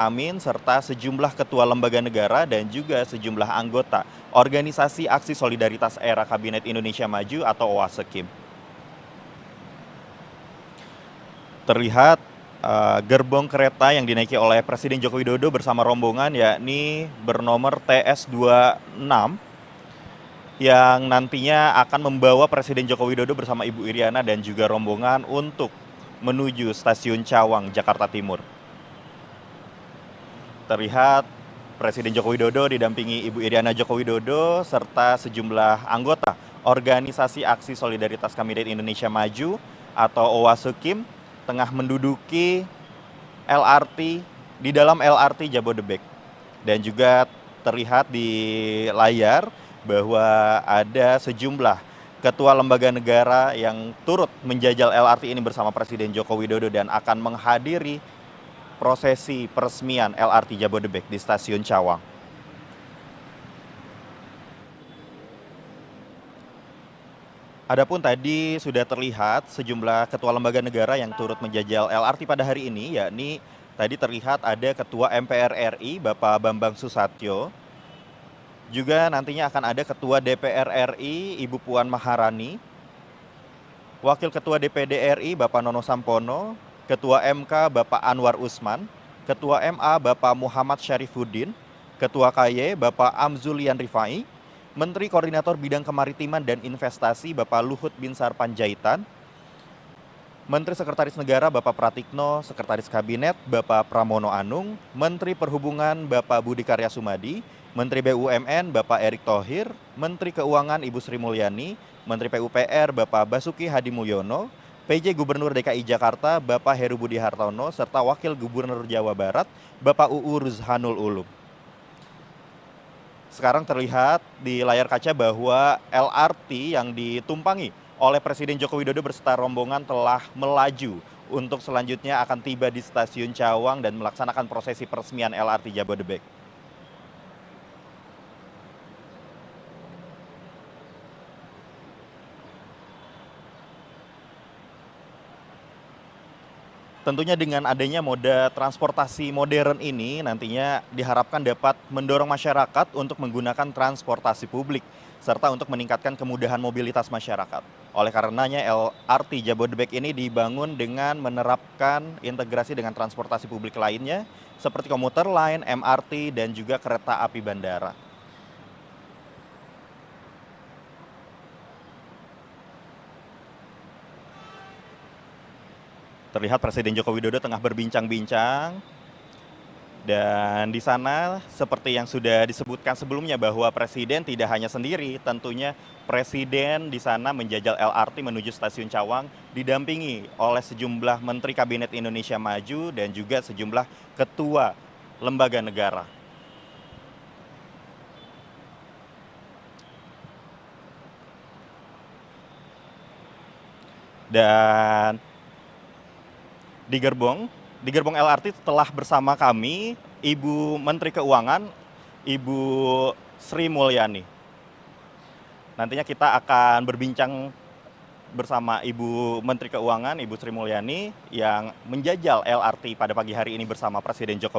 Amin serta sejumlah ketua lembaga negara dan juga sejumlah anggota Organisasi Aksi Solidaritas Era Kabinet Indonesia Maju atau OASEKIM. Terlihat gerbong kereta yang dinaiki oleh Presiden Joko Widodo bersama rombongan yakni bernomor TS26 yang nantinya akan membawa Presiden Joko Widodo bersama Ibu Iriana dan juga rombongan untuk menuju Stasiun Cawang, Jakarta Timur. Terlihat Presiden Joko Widodo didampingi Ibu Iriana Joko Widodo serta sejumlah anggota Organisasi Aksi Solidaritas Kabinet Indonesia Maju atau OASEKIM tengah menduduki LRT di dalam LRT Jabodebek. Dan juga terlihat di layar bahwa ada sejumlah ketua lembaga negara yang turut menjajal LRT ini bersama Presiden Joko Widodo dan akan menghadiri prosesi peresmian LRT Jabodebek di Stasiun Cawang. Adapun tadi sudah terlihat sejumlah ketua lembaga negara yang turut menjajal LRT pada hari ini, yakni tadi terlihat ada Ketua MPR RI Bapak Bambang Susatyo, juga nantinya akan ada Ketua DPR RI Ibu Puan Maharani, Wakil Ketua DPD RI Bapak Nono Sampono, Ketua MK Bapak Anwar Usman, Ketua MA Bapak Muhammad Syarifuddin, Ketua KY Bapak Amzulian Rifai, Menteri Koordinator Bidang Kemaritiman dan Investasi Bapak Luhut Binsar Panjaitan, Menteri Sekretaris Negara Bapak Pratikno, Sekretaris Kabinet Bapak Pramono Anung, Menteri Perhubungan Bapak Budi Karya Sumadi, Menteri BUMN Bapak Erick Thohir, Menteri Keuangan Ibu Sri Mulyani, Menteri PUPR Bapak Basuki Hadi Mulyono, PJ Gubernur DKI Jakarta Bapak Heru Budi Hartono, serta Wakil Gubernur Jawa Barat Bapak UU Ruzhanul Ulum. Sekarang terlihat di layar kaca bahwa LRT yang ditumpangi oleh Presiden Joko Widodo beserta rombongan telah melaju untuk selanjutnya akan tiba di Stasiun Cawang dan melaksanakan prosesi peresmian LRT Jabodebek. Tentunya dengan adanya moda transportasi modern ini nantinya diharapkan dapat mendorong masyarakat untuk menggunakan transportasi publik serta untuk meningkatkan kemudahan mobilitas masyarakat. Oleh karenanya LRT Jabodebek ini dibangun dengan menerapkan integrasi dengan transportasi publik lainnya seperti komuter lain, MRT, dan juga kereta api bandara. Terlihat Presiden Joko Widodo tengah berbincang-bincang dan di sana seperti yang sudah disebutkan sebelumnya bahwa Presiden tidak hanya sendiri, tentunya Presiden di sana menjajal LRT menuju Stasiun Cawang didampingi oleh sejumlah Menteri Kabinet Indonesia Maju dan juga sejumlah ketua lembaga negara. Dan di gerbong LRT telah bersama kami Ibu Menteri Keuangan, Ibu Sri Mulyani. Nantinya kita akan berbincang bersama Ibu Menteri Keuangan, Ibu Sri Mulyani yang menjajal LRT pada pagi hari ini bersama Presiden Joko Widodo.